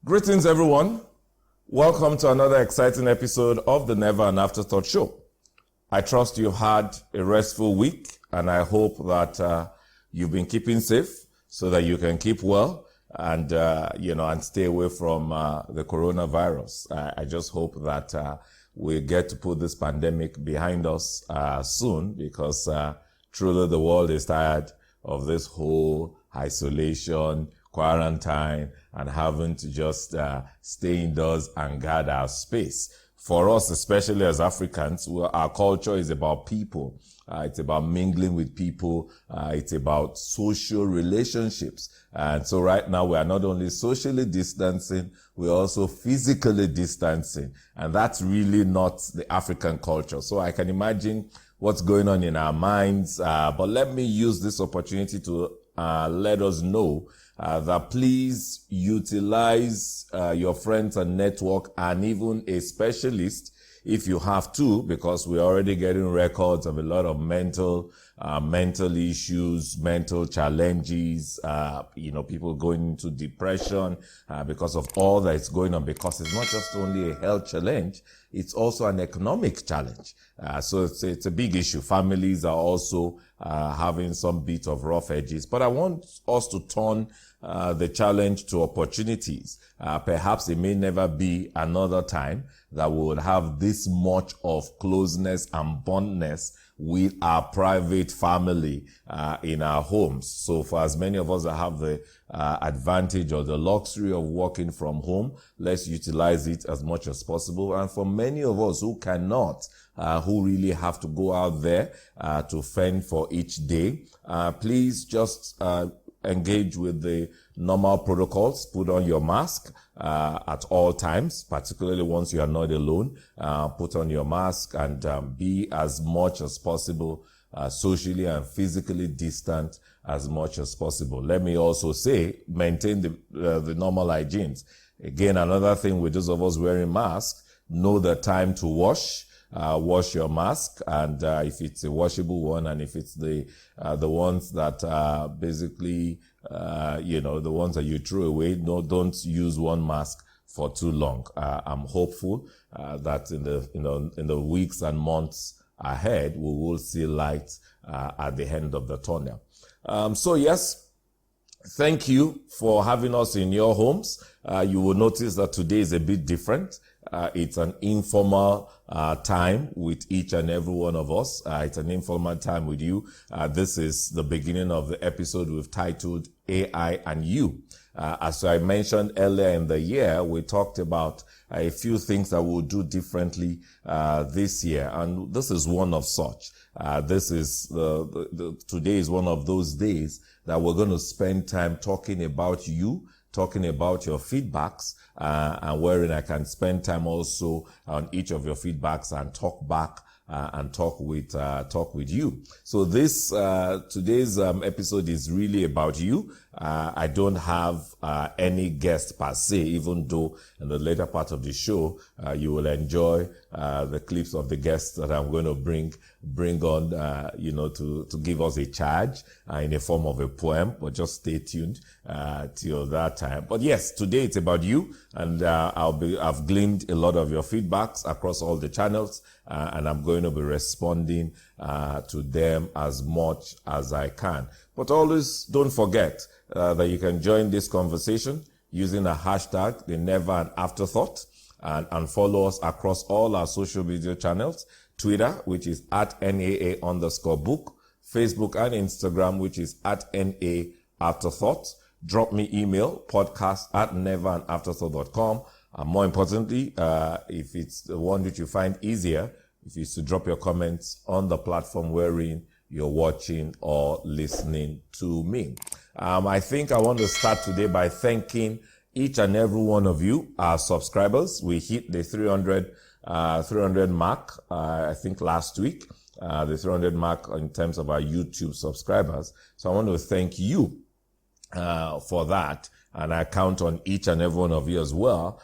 Greetings, everyone. Welcome to another exciting episode of the Never an Afterthought show. I trust you've had a restful week, and I hope that you've been keeping safe so that you can keep well and and stay away from the coronavirus. I just hope that we get to put this pandemic behind us soon, because truly the world is tired of this whole isolation, quarantine, and having to just stay indoors and guard our space. For us, especially as Africans, our culture is about people. It's about mingling with people. It's about social relationships. And so right now we are not only socially distancing, we're also physically distancing. And that's really not the African culture. So I can imagine what's going on in our minds. But let me use this opportunity to let us know that please utilize your friends and network, and even a specialist if you have to, because we're already getting records of a lot of mental issues, mental challenges, people going into depression because of all that is going on, because it's not just only a health challenge, it's also an economic challenge. So it's a big issue. Families are also having some bit of rough edges. But I want us to turn the challenge to opportunities. Perhaps it may never be another time that we would have this much of closeness and bondness with our private family in our homes. So for as many of us that have the advantage or the luxury of working from home, let's utilize it as much as possible. And for many of us who cannot, who really have to go out there to fend for each day, please just engage with the normal protocols. Put on your mask at all times, particularly once you are not alone. Put on your mask and be as much as possible socially and physically distant as much as possible. Let me also say, maintain the normal hygienes. Again, another thing with those of us wearing masks, know the time to wash. Wash your mask, and if it's a washable one, and if it's the ones that basically the ones that you throw away, don't use one mask for too long. I'm hopeful that in the weeks and months ahead we will see light at the end of the tunnel. So yes, thank you for having us in your homes. You will notice that today is a bit different. It's an informal time with each and every one of us. It's an informal time with you. This is the beginning of the episode we've titled AI and You. As I mentioned earlier in the year, we talked about a few things that we'll do differently this year, and this is one of such. This is today is one of those days that we're going to spend time talking about you, talking about your feedbacks, and wherein I can spend time also on each of your feedbacks and talk back and talk with you. So this today's episode is really about you. I don't have any guest per se, even though in the later part of the show you will enjoy the clips of the guests that I'm going to bring on, to give us a charge in the form of a poem. But just stay tuned till that time. But yes, today it's about you, and I've gleaned a lot of your feedbacks across all the channels, and I'm going to be responding to them as much as I can. But always don't forget that you can join this conversation using a hashtag, the Never an Afterthought, and follow us across all our social media channels. Twitter, which is at NAA_book, Facebook and Instagram, which is at NA Afterthought. Drop me email, podcast@neveranafterthought.com. And more importantly, if it's the one that you find easier, if it's to drop your comments on the platform wherein you're watching or listening to me. I think I want to start today by thanking each and every one of you, our subscribers. We hit the 300 mark, I think last week, the 300 mark in terms of our YouTube subscribers. So I want to thank you for that. And I count on each and every one of you as well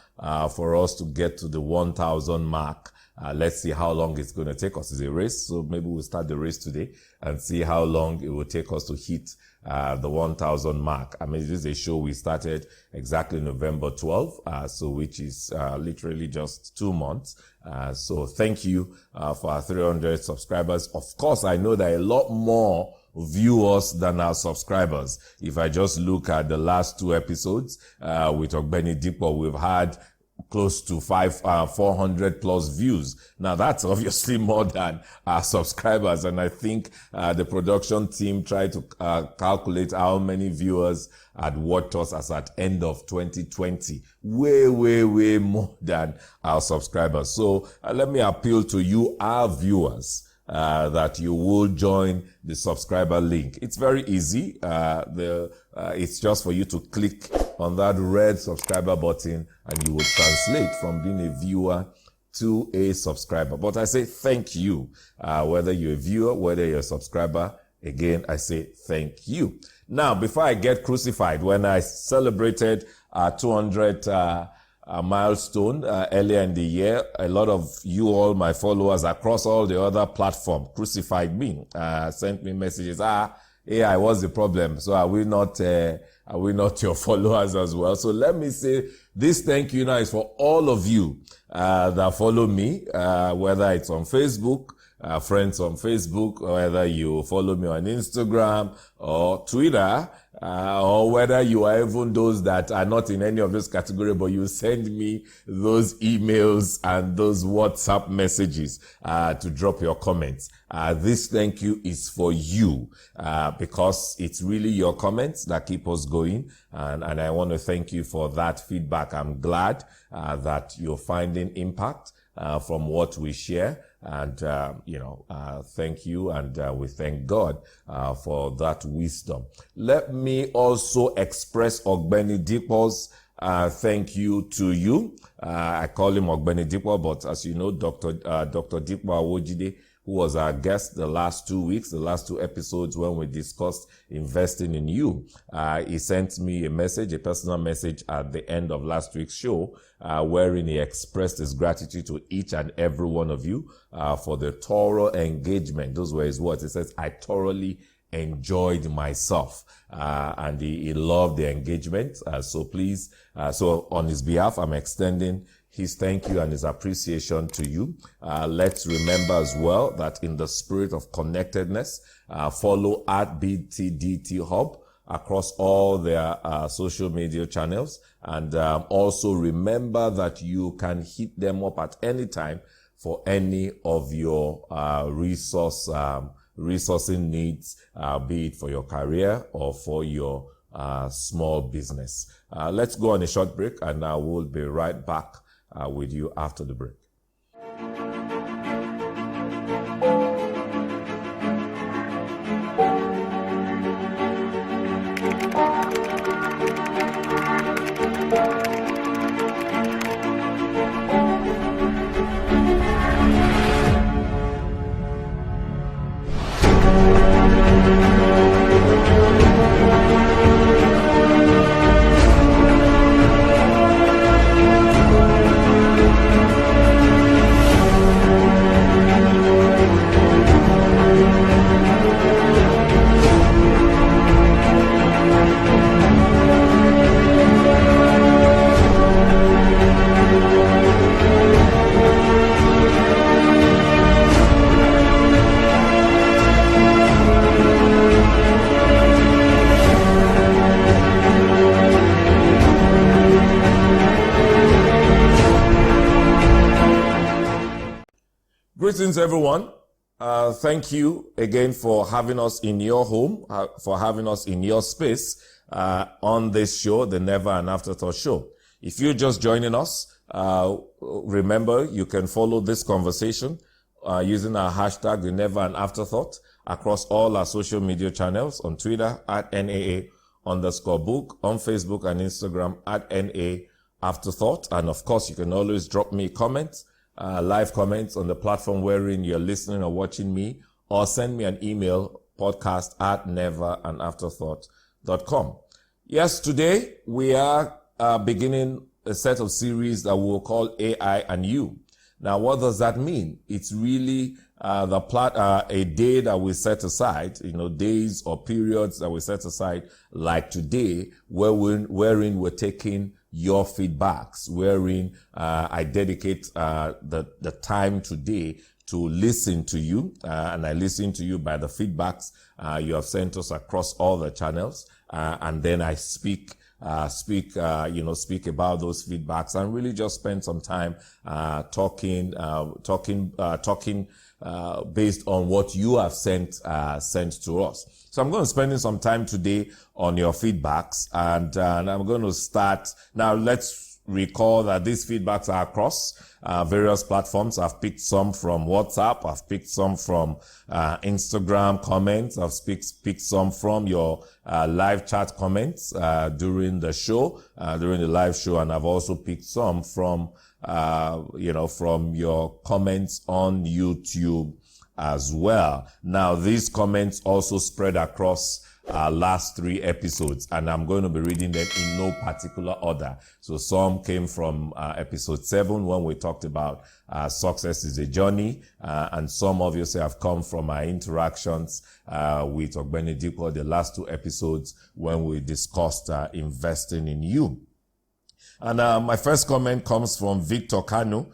for us to get to the 1,000 mark. Let's see how long it's going to take us. It's a race, so maybe we'll start the race today and see how long it will take us to hit the 1,000 mark. I mean, this is a show we started exactly November 12, so which is literally just 2 months. So thank you for our 300 subscribers. Of course, I know that a lot more viewers than our subscribers. If I just look at the last 2 episodes with Ogbeni Dipo, we've had close to 400 plus views. Now that's obviously more than our subscribers. And I think the production team tried to calculate how many viewers had watched us as at end of 2020. Way more than our subscribers. So let me appeal to you, our viewers, that you will join the subscriber link. It's very easy. It's just for you to click on that red subscriber button and you will translate from being a viewer to a subscriber. But I say thank you. Whether you're a viewer, whether you're a subscriber, again, I say thank you. Now, before I get crucified, when I celebrated our 200 milestone earlier in the year, a lot of you all, my followers across all the other platforms, crucified me, sent me messages. AI, what's the problem? So are we not your followers as well? So let me say this thank you now is for all of you that follow me, whether it's on Facebook, friends on Facebook, or whether you follow me on Instagram or Twitter, or whether you are even those that are not in any of those categories, but you send me those emails and those WhatsApp messages to drop your comments. This thank you is for you because it's really your comments that keep us going. And I want to thank you for that feedback. I'm glad that you're finding impact from what we share. And, thank you. And we thank God for that wisdom. Let me also express Ogbeni Dipo's thank you to you. I call him Ogbeni Dipo, but as you know, Dr. Dipo Awojide, who was our guest the last 2 weeks, the last 2 episodes when we discussed investing in you. He sent me a personal message at the end of last week's show, wherein he expressed his gratitude to each and every one of you for the thorough engagement. Those were his words. He says, I thoroughly enjoyed myself. And he loved the engagement. So please, so on his behalf, I'm extending his thank you and his appreciation to you. Let's remember as well that in the spirit of connectedness, follow at BTDT Hub across all their social media channels. And also remember that you can hit them up at any time for any of your resourcing needs, be it for your career or for your small business. Let's go on a short break and I will be right back with you after the break. Greetings, everyone. Thank you again for having us in your home, for having us in your space on this show, the Never an Afterthought Show. If you're just joining us, remember you can follow this conversation using our hashtag, the Never an Afterthought, across all our social media channels on Twitter at NAA_book, on Facebook and Instagram at NA Afterthought. And of course, you can always drop me comments, live comments on the platform wherein you're listening or watching me, or send me an email, podcast@neveranafterthought.com. Yes, today we are beginning a set of series that we'll call AI and You. Now, what does that mean? It's really a day that we set aside, days or periods that we set aside, like today, wherein we're taking your feedbacks, wherein I dedicate the time today to listen to you, and I listen to you by the feedbacks you have sent us across all the channels, and then I speak about those feedbacks and really just spend some time talking based on what you have sent to us. So I'm going to spend some time today on your feedbacks, and I'm going to start now. Let's recall that these feedbacks are across various platforms. I've picked some from WhatsApp. I've picked some from Instagram comments. I've picked some from your live chat comments during the show, during the live show, and I've also picked some from from your comments on YouTube as well. Now, these comments also spread across last 3 episodes, and I'm going to be reading them in no particular order. So some came from episode 7 when we talked about success is a journey, and some obviously have come from our interactions with Ogbeni Dipo, the last 2 episodes when we discussed investing in you. And my first comment comes from Victor Kanu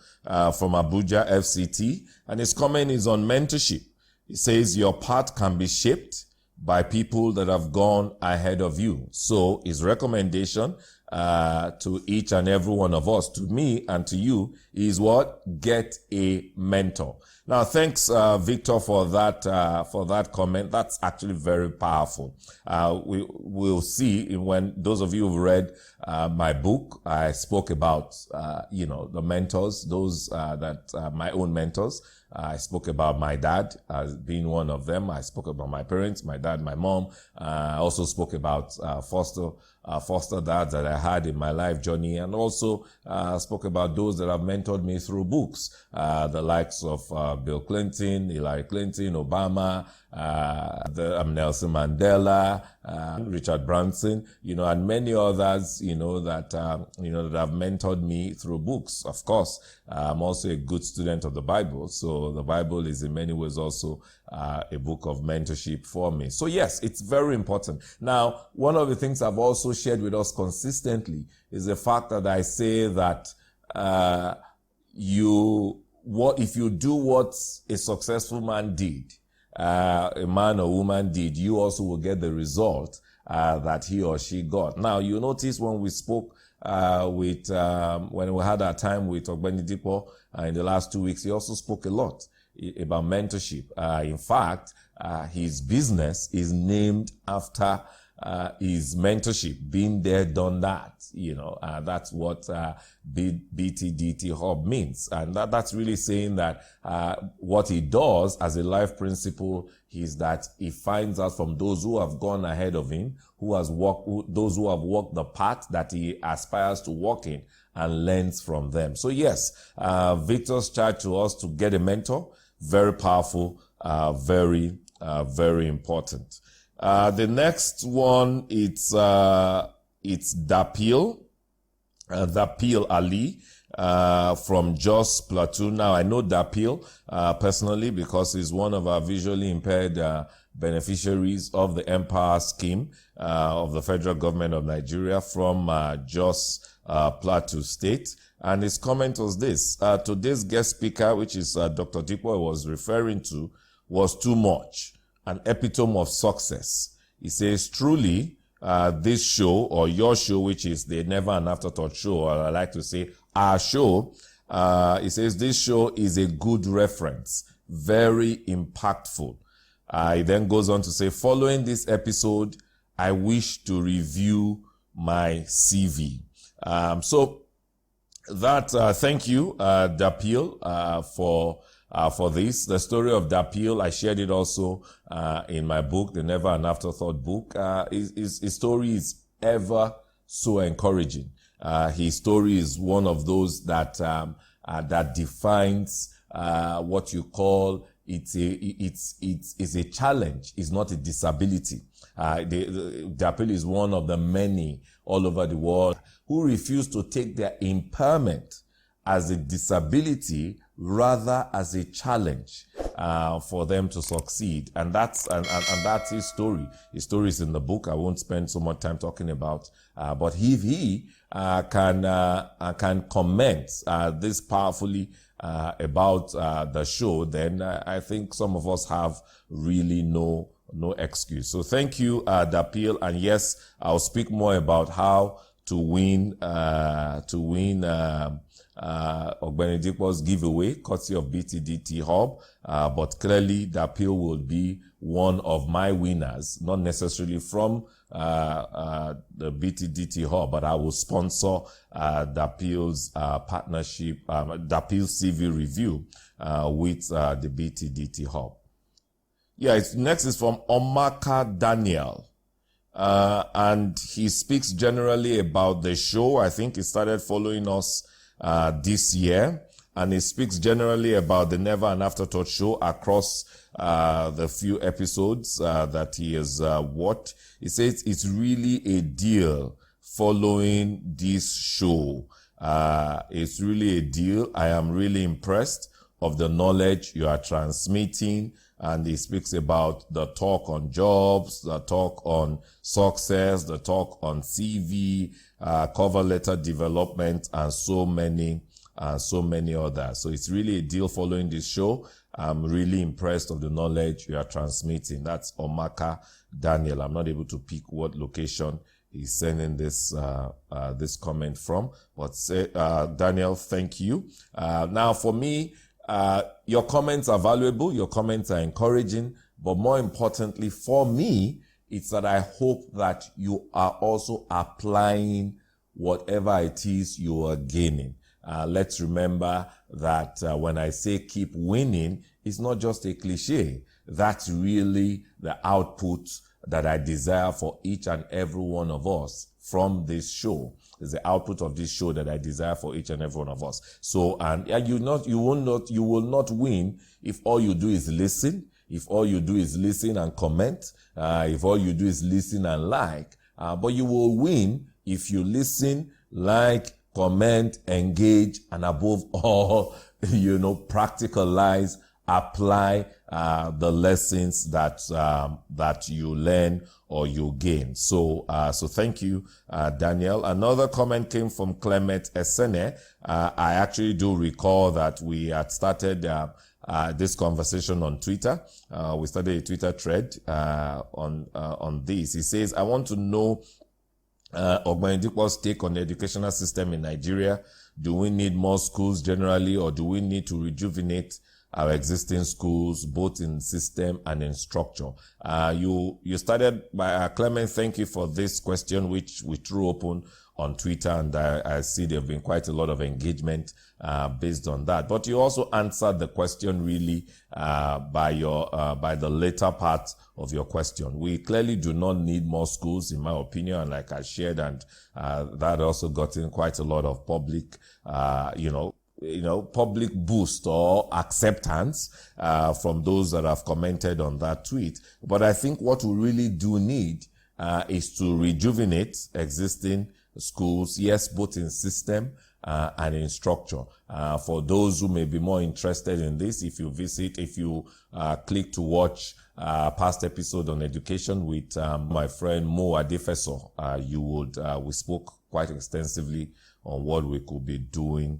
from Abuja FCT, and his comment is on mentorship. He says, your path can be shaped by people that have gone ahead of you. So his recommendation to each and every one of us, to me and to you, is what? Get a mentor. Now, thanks, Victor, for that comment. That's actually very powerful. We'll see when those of you who've read my book, I spoke about the mentors, those my own mentors. I spoke about my dad as being one of them. I spoke about my parents, my dad, my mom. I also spoke about foster dads that I had in my life journey, and also spoke about those that have mentored me through books, the likes of Bill Clinton, Hillary Clinton, Obama, Nelson Mandela, Richard Branson, and many others, that have mentored me through books. Of course, I'm also a good student of the Bible, so the Bible is in many ways also a book of mentorship for me. So yes, it's very important. Now, one of the things I've also shared with us consistently is the fact that I say that if you do what a successful man did, a man or woman did, you also will get the result that he or she got. Now, you notice when we spoke when we had our time with Ogbeni Dipo in the last 2 weeks, he also spoke a lot about mentorship. In fact, his business is named after his mentorship, been there, done that. That's what BTDT Hub means. And that's really saying that what he does as a life principle is that he finds out from those who have gone ahead of him, those who have walked the path that he aspires to walk in, and learns from them. So yes, Victor's charge to us to get a mentor, very powerful, very important. The next one, it's Dapil Ali, from Jos Platoon. Now, I know Dapil, personally, because he's one of our visually impaired, beneficiaries of the Empower scheme, of the federal government of Nigeria from, Jos, Plateau State. And his comment was this: today's guest speaker, which is Dr. Dipo was referring to, was too much, an epitome of success. He says, truly, this show, or your show, which is the Never an Afterthought show, or I like to say our show, he says this show is a good reference, very impactful. He then goes on to say, following this episode, I wish to review my CV. Thank you, Dapil, for this. The story of Dapil, I shared it also in my book, the Never an Afterthought book. His story is ever so encouraging. His story is one of those that defines what you call it's a challenge. It's not a disability. The appeal is one of the many all over the world who refuse to take their impairment as a disability, rather as a challenge for them to succeed. And that's his story. His story is in the book. I won't spend so much time talking about, but if he can comment this powerfully about the show, then I think some of us have really no excuse. So thank you, the appeal. And yes, I'll speak more about how to win Ogbeni Dipo's giveaway, courtesy of BTDT Hub. But clearly the appeal will be one of my winners, not necessarily from the BTDT Hub, but I will sponsor the appeals partnership, the appeals CV review with the BTDT Hub. Yeah, next is from Omaka Daniel. And he speaks generally about the show. I think he started following us this year, and he speaks generally about the Never and Afterthought show across the few episodes that he has watched. He says it's really a deal following this show. It's really a deal. I am really impressed of the knowledge you are transmitting. And he speaks about the talk on jobs, the talk on success, the talk on CV, cover letter development, and so many others. So it's really a deal following this show. I'm really impressed of the knowledge you are transmitting. That's Omaka Daniel. I'm not able to pick what location he's sending this comment from, but Daniel, thank you. Now for me, your comments are valuable, your comments are encouraging, but more importantly for me, it's that I hope that you are also applying whatever it is you are gaining. Let's remember that when I say keep winning, it's not just a cliche. That's really the output that I desire for each and every one of us from this show. Is the output of this show that I desire for each and every one of us. So, and you will not win if all you do is listen. If all you do is listen and comment. If all you do is listen and like. But you will win if you listen, like, comment, engage, and above all, practicalize, apply the lessons that you learn or you gain. So thank you, Daniel. Another comment came from Clement Esene. I actually do recall that we had started this conversation on Twitter. We started a Twitter thread on this. He says, I want to know Ogbeni Dipo's take on the educational system in Nigeria. Do we need more schools generally, or do we need to rejuvenate our existing schools, both in system and in structure? You started by, Clement, thank you for this question, which we threw open on Twitter, and I see there have been quite a lot of engagement based on that. But you also answered the question really by the later part of your question. We clearly do not need more schools, in my opinion, and like I shared, and that also got in quite a lot of public, public boost or acceptance from those that have commented on that tweet. But I think what we really do need is to rejuvenate existing schools, yes, both in system and in structure. For those who may be more interested in this, if you click to watch past episode on education with my friend Mo Adefeso, we spoke quite extensively on what we could be doing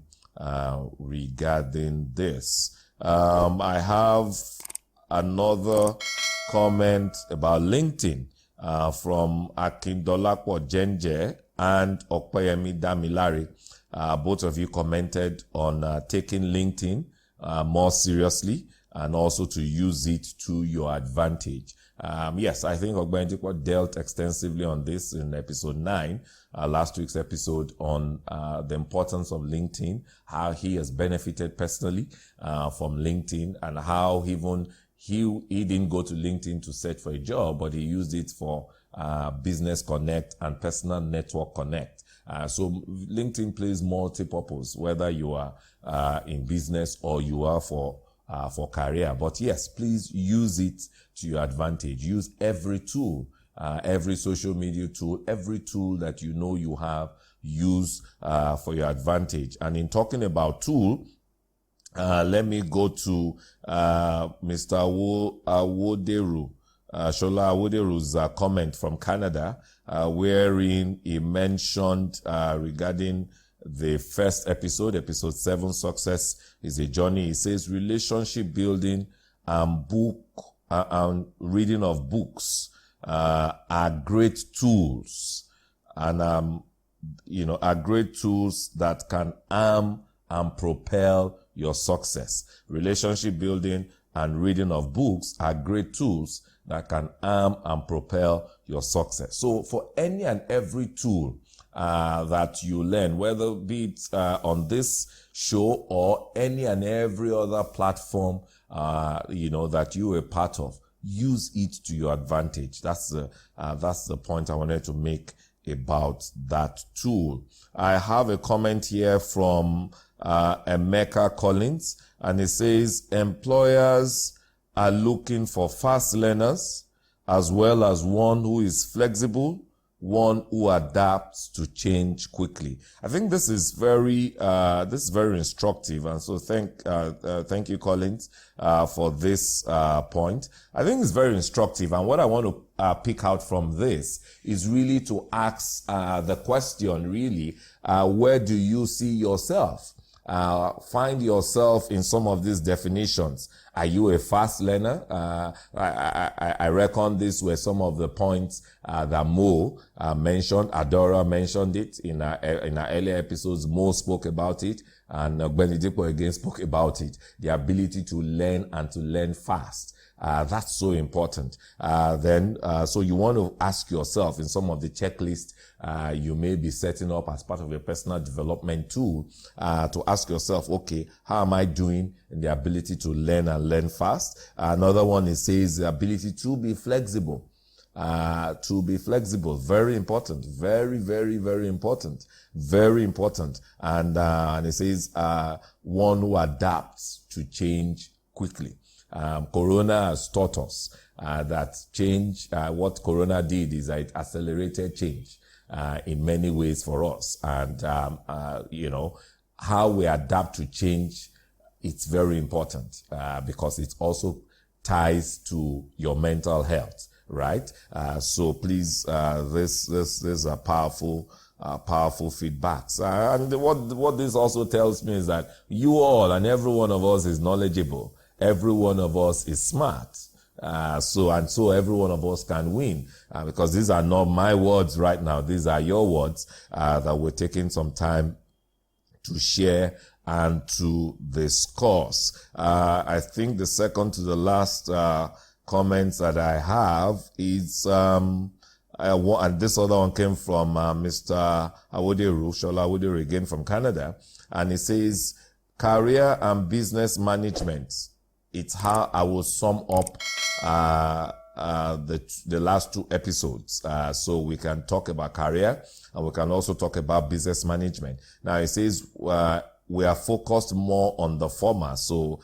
regarding this. I have another comment about LinkedIn from Akindolapo Jenje and Okpeyemi Damilare. Both of you commented on taking LinkedIn more seriously and also to use it to your advantage. Yes, I think Ogbeni Dipo dealt extensively on this in episode 9, last week's episode, on the importance of LinkedIn, how he has benefited personally from LinkedIn, and how even he didn't go to LinkedIn to search for a job, but he used it for business connect and personal network connect. So LinkedIn plays multi-purpose, whether you are in business or you are for for career. But yes, please use it to your advantage. Use every tool, every social media tool, every tool that you know you have, use for your advantage. And in talking about tool, let me go to Mr. Awoderu. Shola Awoderu's comment from Canada, wherein he mentioned regarding the first episode 7, Success is a Journey. He says relationship building and reading of books are great tools, and are great tools that can arm and propel your success. Relationship building and reading of books are great tools that can arm and propel your success. So for any and every tool that you learn, whether be it on this show or any and every other platform, that you are part of, use it to your advantage. That's the point I wanted to make about that tool. I have a comment here from Emeka Collins, and it says employers are looking for fast learners as well as one who is flexible, one who adapts to change quickly. I think this is very instructive, and so thank you, Collins, for this point. I think it's very instructive, and what I want to pick out from this is really to ask the question, really, where do you see yourself? Find yourself in some of these definitions. Are you a fast learner? I reckon these were some of the points that Mo mentioned. Adora mentioned it in our earlier episodes. Mo spoke about it, and Benedipo again spoke about it. The ability to learn and to learn fast. That's so important. So you want to ask yourself in some of the checklists you may be setting up as part of your personal development tool, to ask yourself, okay, how am I doing in the ability to learn and learn fast? Another one, it says the ability to be flexible. Very important. Very, very, very important. Very important. And it says, one who adapts to change quickly. Corona has taught us that change, what Corona did is it accelerated change in many ways for us. And, how we adapt to change, it's very important because it also ties to your mental health, right? So please, this are powerful feedbacks. And what this also tells me is that you all and every one of us is knowledgeable. Every one of us is smart. So every one of us can win, because these are not my words right now. These are your words, that we're taking some time to share and to discuss. I think the second to the last, comments that I have is, and this other one came from, Mr. Awoderu, Shola Awoderu again from Canada. And it says, career and business management. It's how I will sum up the last two episodes. So we can talk about career and we can also talk about business management. Now it says we are focused more on the former. So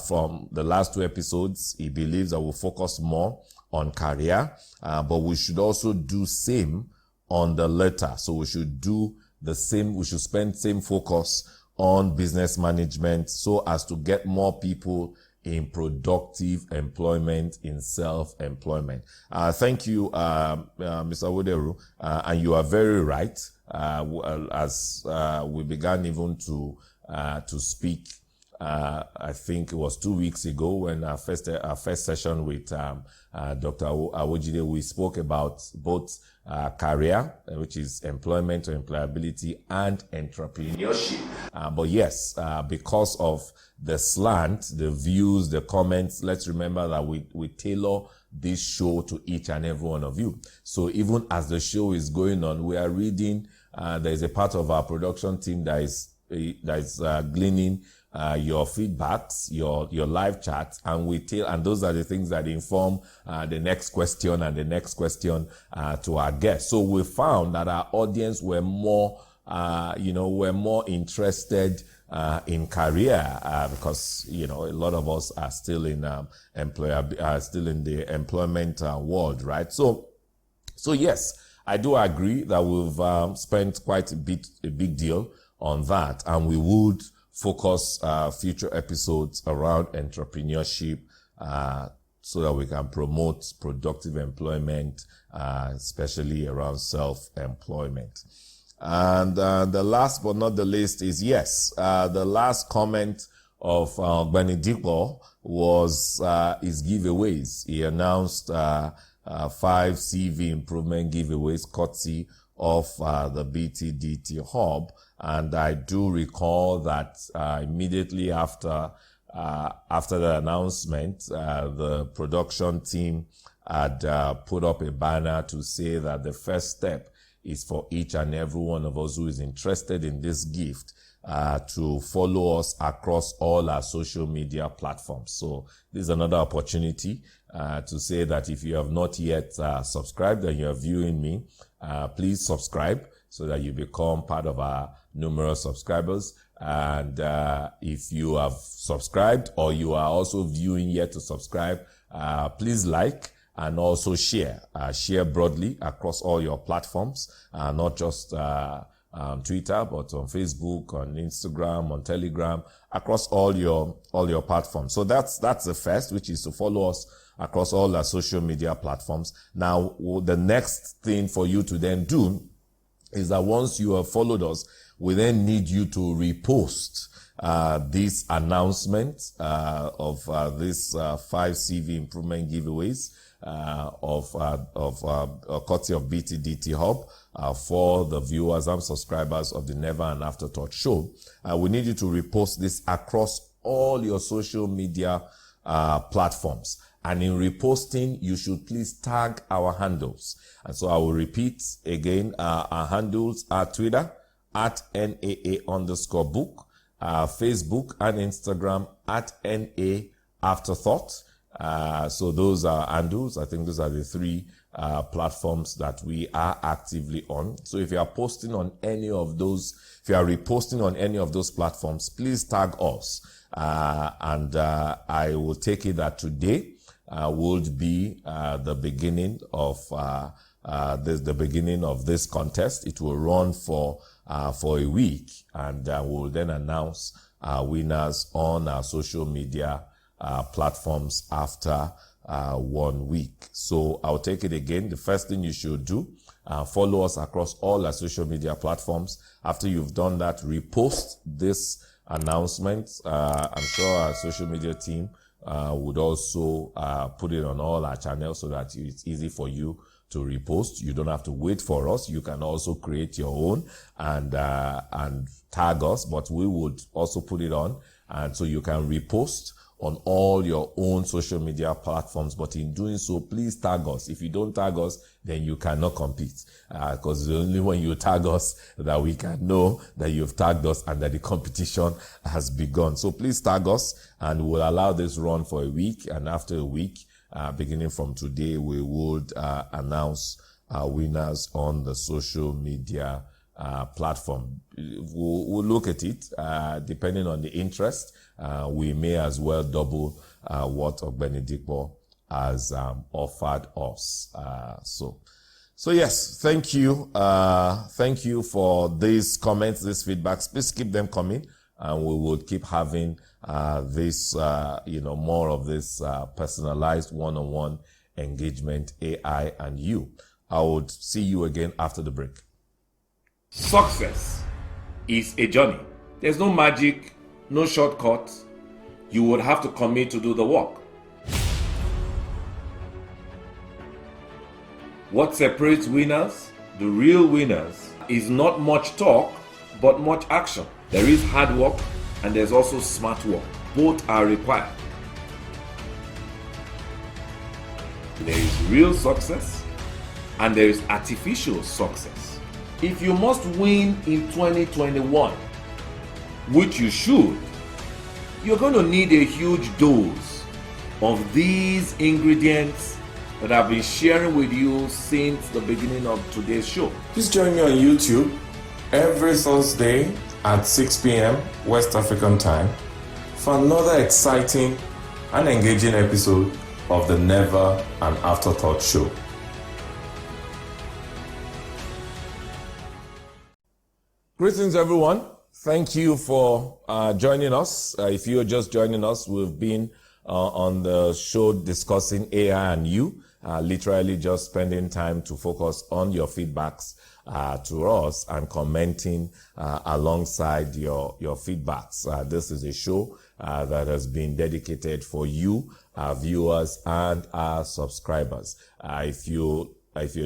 from the last two episodes, he believes that we'll focus more on career, but we should also do same on the latter. So we should do the same. We should spend same focus on business management so as to get more people in productive employment, in self-employment. Thank you, Mr. Woderu. And you are very right. As we began even to speak, I think it was 2 weeks ago when our first session with Dr. Awojide, we spoke about both career, which is employment or employability, and entrepreneurship. But yes, because of the slant, the views, the comments, let's remember that we tailor this show to each and every one of you. So even as the show is going on, we are reading, there's a part of our production team that is gleaning your feedbacks, your live chats, and those are the things that inform the next question and the next question to our guests. So we found that our audience were more we're more interested in career because a lot of us are still in still in the employment world, right? So yes, I do agree that we've spent quite a big deal on that, and we would focus future episodes around entrepreneurship so that we can promote productive employment, especially around self-employment. And the last but not the least is, yes, the last comment of Benedico was his giveaways. He announced 5 CV improvement giveaways courtesy of the BTDT Hub. And I do recall that immediately after the announcement, the production team had put up a banner to say that the first step is for each and every one of us who is interested in this gift to follow us across all our social media platforms. So this is another opportunity to say that if you have not yet subscribed and you're viewing me, please subscribe so that you become part of our numerous subscribers. And if you have subscribed or you are also viewing yet to subscribe, please like and also share broadly across all your platforms, not just on Twitter, but on Facebook, on Instagram, on Telegram, across all your platforms. So that's the first, which is to follow us across all our social media platforms. Now, the next thing for you to then do is that once you have followed us, we then need you to repost this announcement of this 5 CV improvement giveaways of courtesy of BTDT Hub for the viewers and subscribers of the Never and Afterthought show. We need you to repost this across all your social media platforms. And in reposting, you should please tag our handles. And so I will repeat again, our handles are Twitter at NAA_book, Facebook and Instagram at NA Afterthought. So those are handles. I think those are the 3 platforms that we are actively on. So if you are posting on any of those, if you are reposting on any of those platforms, please tag us. And I will take it that today would be the beginning of the beginning of this contest. It will run for a week, and we'll then announce winners on our social media platforms after 1 week. So I'll take it again. The first thing you should do, follow us across all our social media platforms. After you've done that, repost this announcement. I'm sure our social media team would also put it on all our channels so that it's easy for you to repost. You don't have to wait for us. You can also create your own and tag us, but we would also put it on, and so you can repost on all your own social media platforms. But in doing so, please tag us. If you don't tag us, then you cannot compete, because it's only when you tag us that we can know that you've tagged us and that the competition has begun. So please tag us, and we'll allow this run for a week. And after a week, beginning from today, we would announce winners on the social media platform. We'll look at it depending on the interest. We may as well double what Benedico has offered us. So yes, thank you. Thank you for these comments, these feedbacks. Please keep them coming, and we will keep having this, more of this personalized one-on-one engagement, AI and you. I would see you again after the break. Success is a journey. There's no magic, no shortcut. You would have to commit to do the work. What separates winners, the real winners, is not much talk, but much action. There is hard work and there's also smart work. Both are required. There is real success and there is artificial success. If you must win in 2021, which you should, you're going to need a huge dose of these ingredients that I've been sharing with you since the beginning of today's show. Please join me on YouTube every Thursday at 6 p.m. West African time for another exciting and engaging episode of the Never an Afterthought show. Greetings, everyone. Thank you for joining us. If you're just joining us, we've been on the show discussing AI and you, literally just spending time to focus on your feedbacks to us and commenting alongside your feedbacks. This is a show that has been dedicated for you, our viewers, and our subscribers. If you're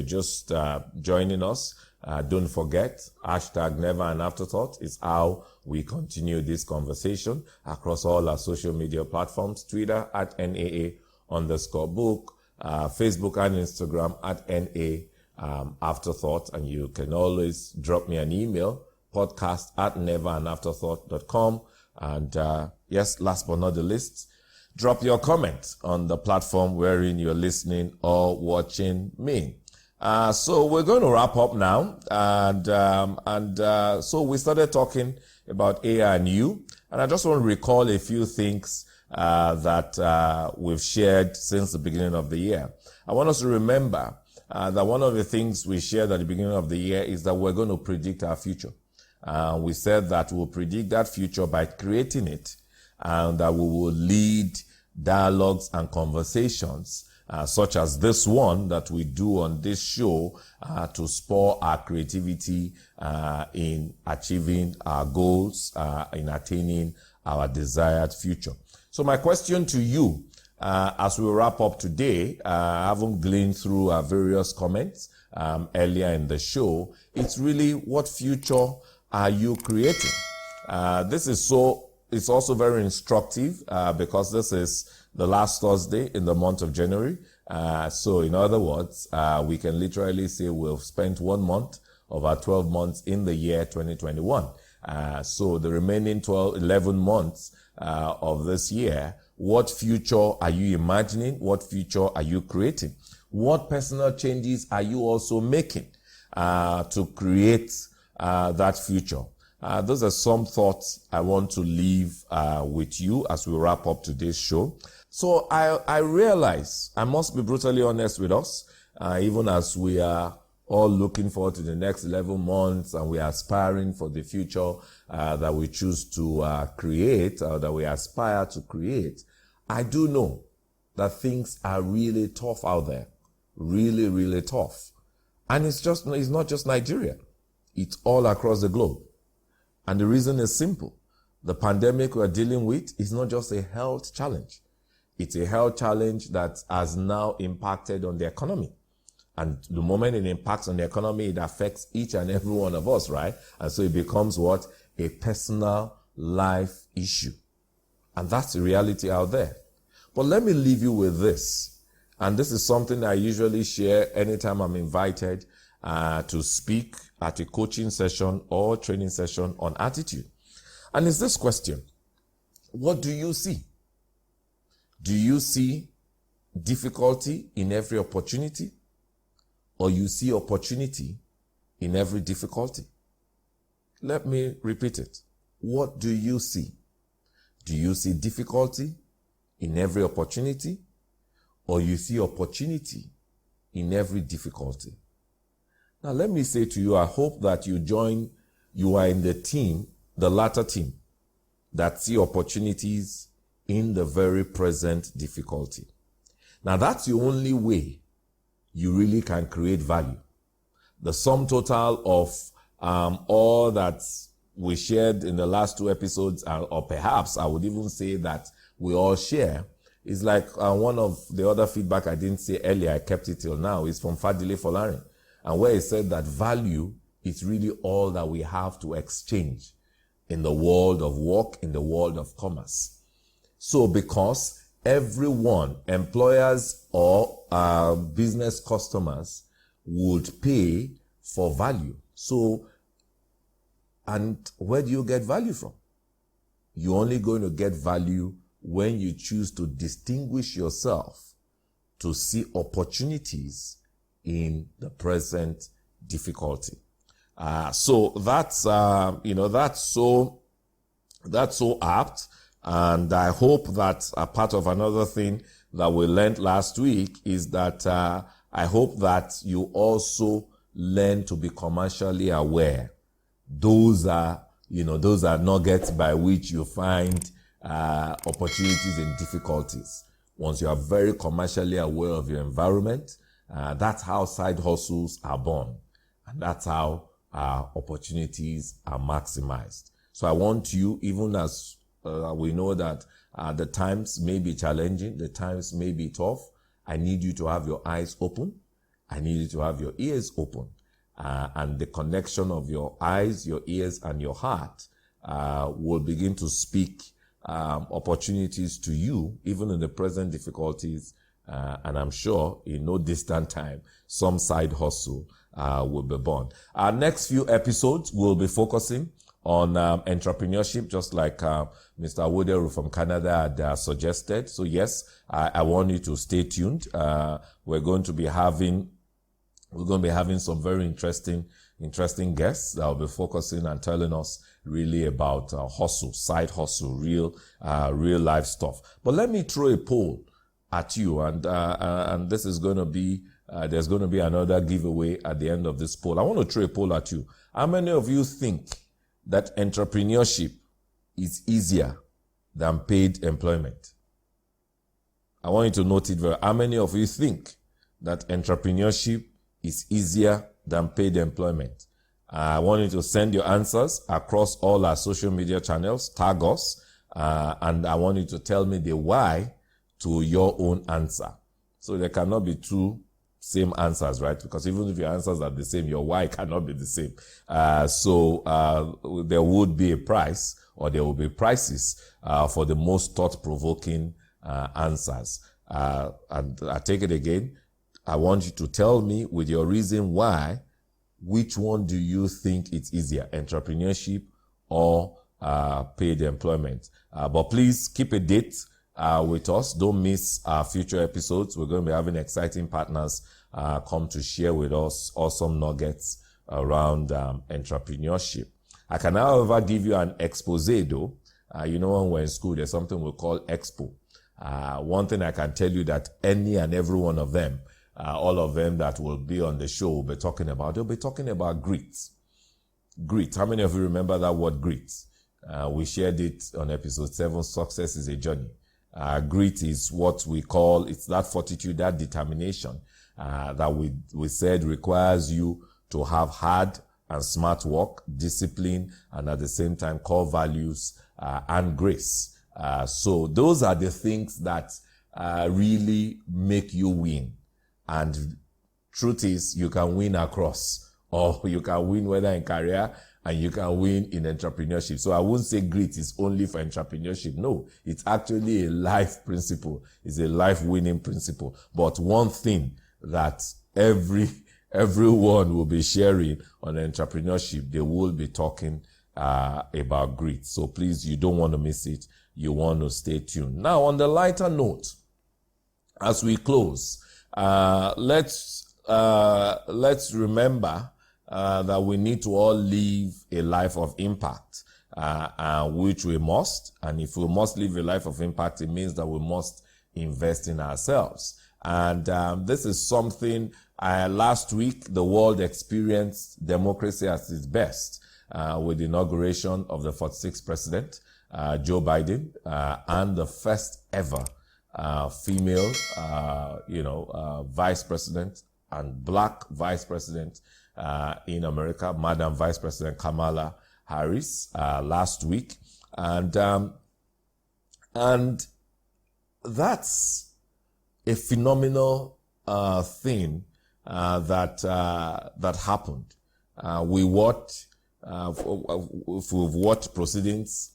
just joining us, don't forget, hashtag Never an Afterthought is how we continue this conversation across all our social media platforms, Twitter at NAA_book, Facebook and Instagram at NA Afterthought. And you can always drop me an email, podcast@neveranafterthought.com. And yes, last but not the least, drop your comment on the platform wherein you're listening or watching me. So we're going to wrap up now, and so we started talking about AI and you, and I just want to recall a few things that we've shared since the beginning of the year. I want us to remember that one of the things we shared at the beginning of the year is that we're going to predict our future. We said that we'll predict that future by creating it, and that we will lead dialogues and conversations such as this one that we do on this show to spur our creativity in achieving our goals, in attaining our desired future. So my question to you, as we wrap up today, having gleaned through our various comments earlier in the show, it's really, what future are you creating? It's also very instructive because this is the last Thursday in the month of January. So in other words, we can literally say we've spent 1 month of our 12 months in the year 2021. So the remaining 11 months of this year, what future are you imagining? What future are you creating? What personal changes are you also making to create that future? Those are some thoughts I want to leave with you as we wrap up today's show. So I realize, I must be brutally honest with us, even as we are all looking forward to the next 11 months and we are aspiring for the future that we choose to create, or that we aspire to create. I do know that things are really tough out there. Really, really tough. And it's not just Nigeria. It's all across the globe. And the reason is simple. The pandemic we're dealing with is not just a health challenge. It's a health challenge that has now impacted on the economy. And the moment it impacts on the economy, it affects each and every one of us, right? And so it becomes what? A personal life issue. And that's the reality out there. But let me leave you with this. And this is something I usually share anytime I'm invited to speak at a coaching session or training session on attitude. And it's this question: what do you see? Do you see difficulty in every opportunity, or you see opportunity in every difficulty? Let me repeat it. What do you see? Do you see difficulty in every opportunity, or you see opportunity in every difficulty? Now, let me say to you, I hope that you are in the team, the latter team, that see opportunities in the very present difficulty. Now, that's the only way you really can create value. The sum total of all that we shared in the last 2 episodes, or perhaps I would even say that we all share, is like one of the other feedback I didn't say earlier, I kept it till now, is from Fadile Folarin, and where he said that value is really all that we have to exchange in the world of work, in the world of commerce. So because everyone, employers or business customers, would pay for value. So, and where do you get value from? You're only going to get value when you choose to distinguish yourself, to see opportunities in the present difficulty. So that's so apt. And I hope that a part of another thing that we learned last week is that I hope that you also learn to be commercially aware. Those are nuggets by which you find opportunities and difficulties. Once you are very commercially aware of your environment, that's how side hustles are born. And that's how opportunities are maximized. So I want you, even as we know that the times may be challenging, the times may be tough, I need you to have your eyes open. I need you to have your ears open. And the connection of your eyes, your ears, and your heart will begin to speak opportunities to you, even in the present difficulties. And I'm sure in no distant time, some side hustle will be born. Our next few episodes will be focusing on entrepreneurship, just like Mr. Imoukhuede from Canada had suggested. So yes, I want you to stay tuned. We're going to be having some very interesting guests that will be focusing and telling us really about hustle, side hustle, real life stuff. But let me throw a poll at you, and this is going to be there's going to be another giveaway at the end of this poll. I want to throw a poll at you. How many of you think that entrepreneurship is easier than paid employment? I want you to note it very. How many of you think that entrepreneurship is easier than paid employment? I want you to send your answers across all our social media channels, tag us, and I want you to tell me the why to your own answer. So there cannot be two same answers, right? Because even if your answers are the same, your why cannot be the same. So there would be a price, or there will be prices for the most thought-provoking answers. And I take it again. I want you to tell me with your reason why, which one do you think it's easier, entrepreneurship or paid employment? But please keep a date with us. Don't miss our future episodes. We're going to be having exciting partners come to share with us awesome nuggets around entrepreneurship. I can, however, give you an expose though. When we're in school, there's something we call expo. One thing I can tell you that any and every one of them, all of them that will be on the show will be talking about, they'll be talking about grit. Grit. How many of you remember that word grit? We shared it on episode 7, Success is a Journey. Grit is what we call, it's that fortitude, that determination that we said requires you to have hard and smart work, discipline, and at the same time core values and grace. So those are the things that really make you win. And truth is, you can win across, or you can win whether in career, and you can win in entrepreneurship. So I won't say grit is only for entrepreneurship. No, it's actually a life principle. It's a life winning principle. But one thing that everyone will be sharing on entrepreneurship, they will be talking about grit. So please, you don't want to miss it. You want to stay tuned. Now, on the lighter note, as we close, let's remember that we need to all live a life of impact, which we must. And if we must live a life of impact, it means that we must invest in ourselves. And this is something, last week, the world experienced democracy at its best with the inauguration of the 46th president, Joe Biden, and the first ever female, vice president and black vice president in America, Madam Vice President Kamala Harris, last week. And that's a phenomenal thing that happened. We've watched proceedings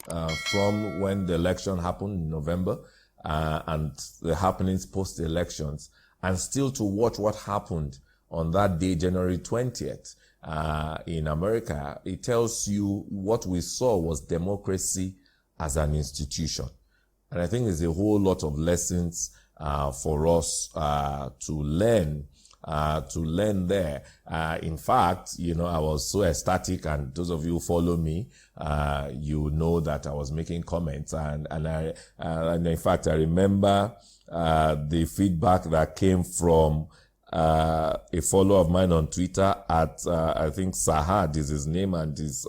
from when the election happened in November, and the happenings post-elections, and still to watch what happened on that day, January 20th, in America. It tells you what we saw was democracy as an institution. And I think there's a whole lot of lessons for us to learn to learn there. In fact, you know, I was so ecstatic, and those of you who follow me, you know that I was making comments, and in fact, I remember the feedback that came from a follower of mine on Twitter at I think Sahad is his name, and his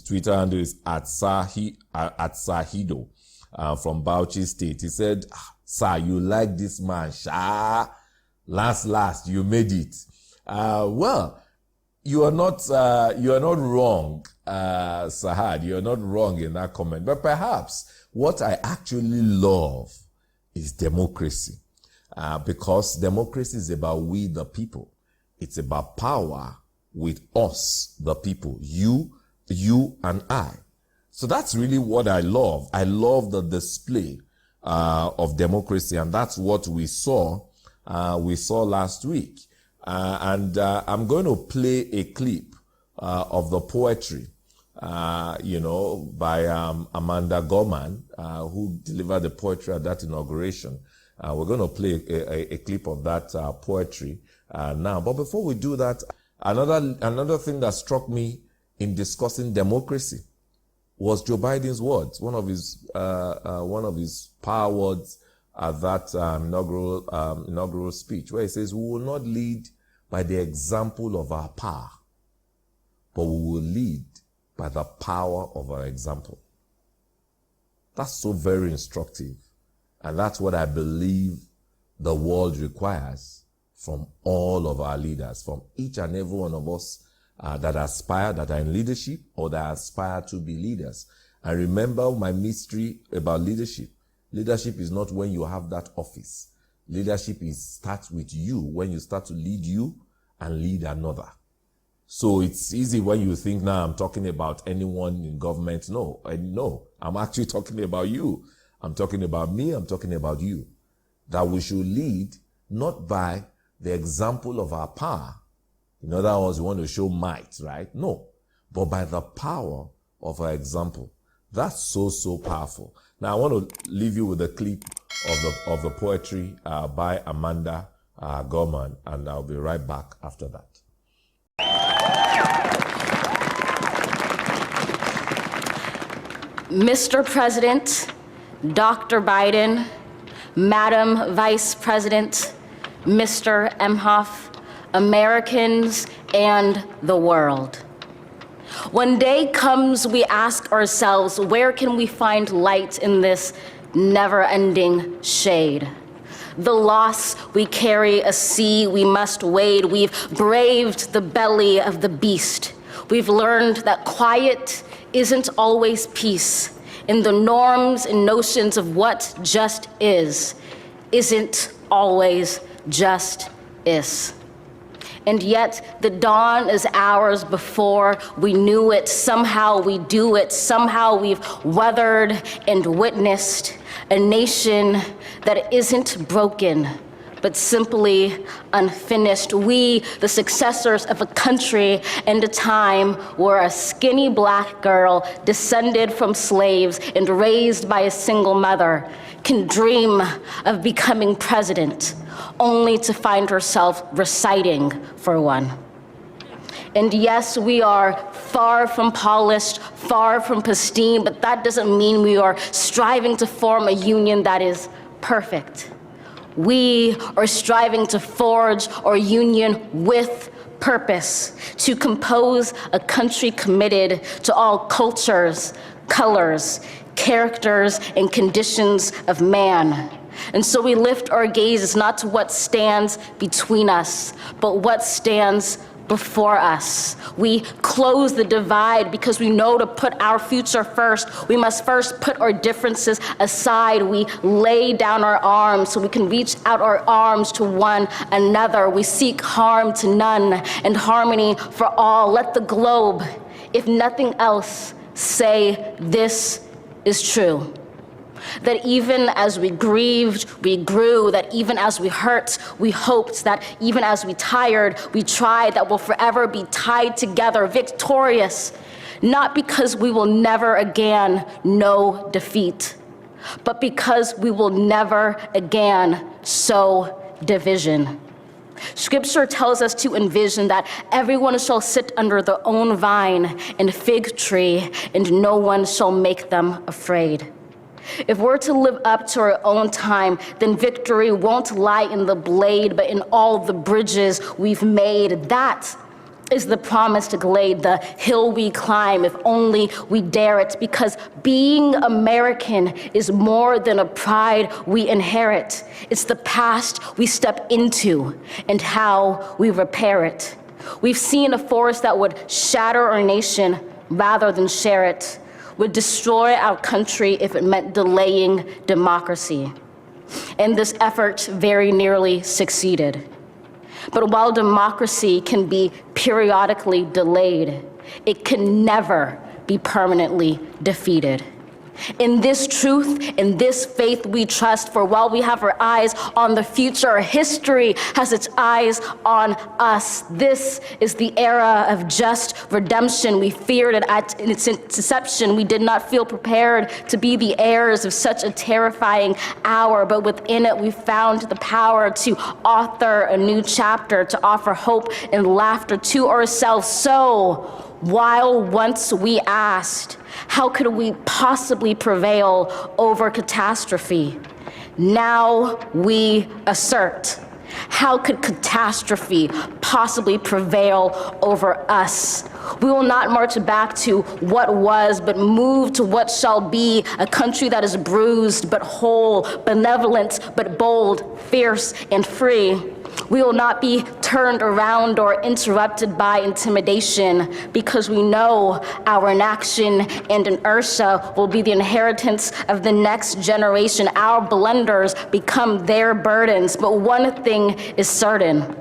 Twitter handle is at Sahido from Bauchi State. He said, "Sir, you like this man, Sha? Last, you made it." Well, you are not wrong, Sahad. You are not wrong in that comment. But perhaps what I actually love is democracy. Because democracy is about we, the people. It's about power with us, the people. You and I. So that's really what I love. I love the display of democracy, and that's what we saw last week. And I'm going to play a clip of the poetry, by Amanda Gorman, who delivered the poetry at that inauguration. We're going to play a clip of that poetry now. But before we do that, another thing that struck me in discussing democracy was Joe Biden's words. One of his power words at that inaugural speech, where he says, "We will not lead by the example of our power, but we will lead by the power of our example." That's so very instructive. And that's what I believe the world requires from all of our leaders, from each and every one of us that are in leadership or that aspire to be leaders. And remember my mystery about leadership. Leadership is not when you have that office. Leadership starts with you, when you start to lead you and lead another. So it's easy when you think, now I'm talking about anyone in government. No, I'm actually talking about you. I'm talking about me, I'm talking about you. That we should lead not by the example of our power. In other words, we want to show might, right? No, but by the power of our example. That's so powerful. Now I want to leave you with a clip of the poetry by Amanda Gorman, and I'll be right back after that. Mr. President, Dr. Biden, Madam Vice President, Mr. Emhoff, Americans, and the world. When day comes, we ask ourselves, where can we find light in this never-ending shade? The loss we carry, a sea we must wade. We've braved the belly of the beast. We've learned that quiet isn't always peace. In the norms and notions of what just isn't always just is. And yet the dawn is ours before we knew it. Somehow we do it. Somehow we've weathered and witnessed a nation that isn't broken, but simply unfinished. We, the successors of a country and a time where a skinny black girl descended from slaves and raised by a single mother can dream of becoming president, only to find herself reciting for one. And yes, we are far from polished, far from pristine, but that doesn't mean we are striving to form a union that is perfect. We are striving to forge our union with purpose, to compose a country committed to all cultures, colors, characters, and conditions of man. And so we lift our gazes not to what stands between us, but what stands before us. We close the divide because we know to put our future first, we must first put our differences aside. We lay down our arms so we can reach out our arms to one another. We seek harm to none and harmony for all. Let the globe, if nothing else, say this is true. That even as we grieved, we grew. That even as we hurt, we hoped. That even as we tired, we tried. That we'll forever be tied together, victorious. Not because we will never again know defeat, but because we will never again sow division. Scripture tells us to envision that everyone shall sit under their own vine and fig tree, and no one shall make them afraid. If we're to live up to our own time, then victory won't lie in the blade, but in all the bridges we've made. That is the promised glade, the hill we climb, if only we dare it, because being American is more than a pride we inherit. It's the past we step into and how we repair it. We've seen a force that would shatter our nation rather than share it, would destroy our country if it meant delaying democracy. And this effort very nearly succeeded. But while democracy can be periodically delayed, it can never be permanently defeated. In this truth, in this faith we trust, for while we have our eyes on the future, history has its eyes on us. This is the era of just redemption. We feared it at its inception. We did not feel prepared to be the heirs of such a terrifying hour, but within it we found the power to author a new chapter, to offer hope and laughter to ourselves. So, while once we asked, how could we possibly prevail over catastrophe? Now we assert, how could catastrophe possibly prevail over us? We will not march back to what was, but move to what shall be, a country that is bruised but whole, benevolent but bold, fierce and free. We will not be turned around or interrupted by intimidation, because we know our inaction and inertia will be the inheritance of the next generation. Our blunders become their burdens. But one thing is certain: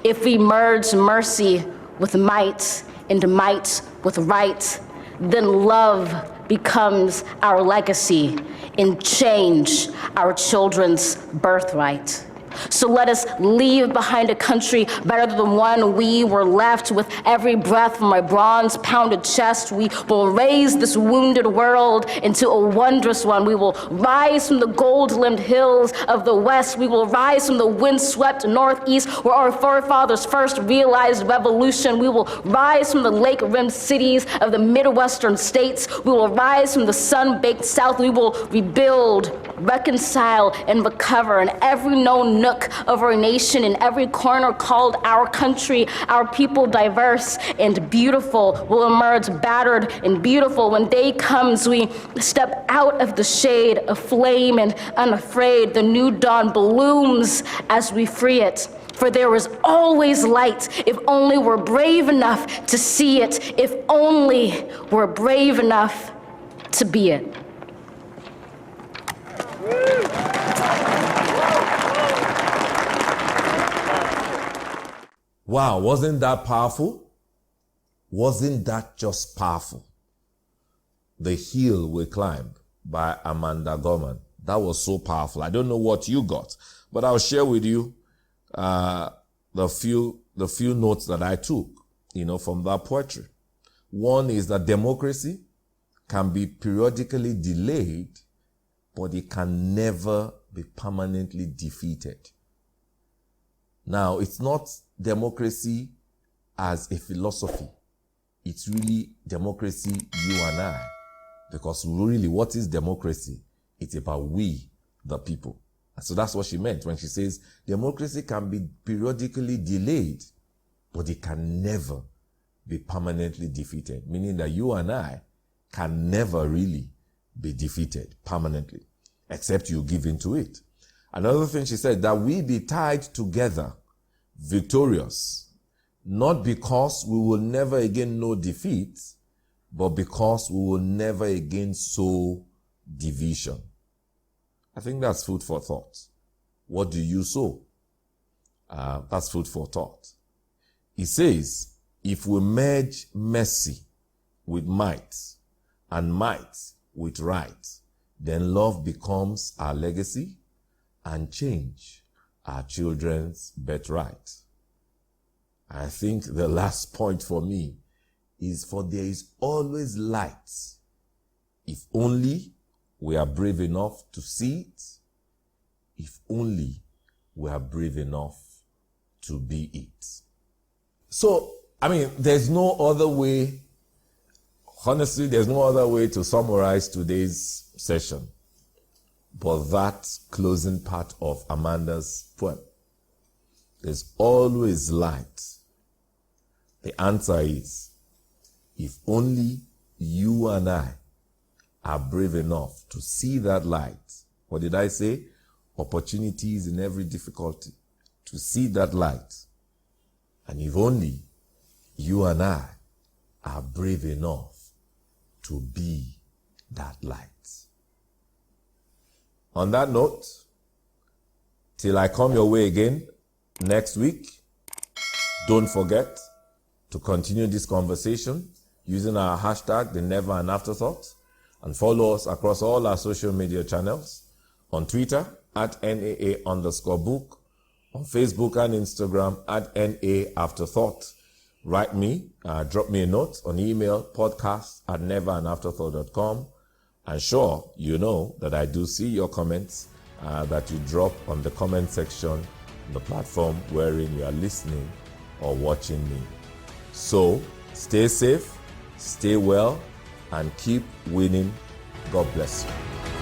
if we merge mercy with might and might with right, then love becomes our legacy and change our children's birthright. So let us leave behind a country better than the one we were left. With every breath from my bronze-pounded chest, we will raise this wounded world into a wondrous one. We will rise from the gold-limbed hills of the west. We will rise from the wind-swept northeast, where our forefathers first realized revolution. We will rise from the lake-rimmed cities of the Midwestern states. We will rise from the sun-baked south. We will rebuild, reconcile, and recover in every known nook of our nation, in every corner called our country. Our people, diverse and beautiful, will emerge battered and beautiful. When day comes, we step out of the shade, aflame and unafraid. The new dawn blooms as we free it. For there is always light, if only we're brave enough to see it, if only we're brave enough to be it. Wow, wasn't that powerful? Wasn't that just powerful? The Hill We Climb by Amanda Gorman. That was so powerful. I don't know what you got, but I'll share with you the few notes that I took, from that poetry. One is that democracy can be periodically delayed, but it can never be permanently defeated. Now, it's not democracy as a philosophy. It's really democracy, you and I. Because really, what is democracy? It's about we, the people. And so that's what she meant when she says democracy can be periodically delayed, but it can never be permanently defeated. Meaning that you and I can never really be defeated permanently, except you give in to it. Another thing she said, that we be tied together, victorious, not because we will never again know defeat, but because we will never again sow division. I think that's food for thought. What do you sow? That's food for thought. He says, if we merge mercy with might and might with right, then love becomes our legacy and change our children's birthright. I think the last point for me is, for there is always light, if only we are brave enough to see it, if only we are brave enough to be it. So, there's no other way, honestly, there's no other way to summarize today's session but that closing part of Amanda's poem. There's always light. The answer is, if only you and I are brave enough to see that light. What did I say? Opportunities in every difficulty. To see that light. And if only you and I are brave enough to be that light. On that note, till I come your way again next week, don't forget to continue this conversation using our hashtag, the Never an Afterthought, and follow us across all our social media channels, on Twitter at NAA_book, on Facebook and Instagram at NA Afterthought. Write me, drop me a note on email, podcast@neveranafterthought.com. And sure, you know that I do see your comments that you drop on the comment section on the platform wherein you are listening or watching me. So, stay safe, stay well, and keep winning. God bless you.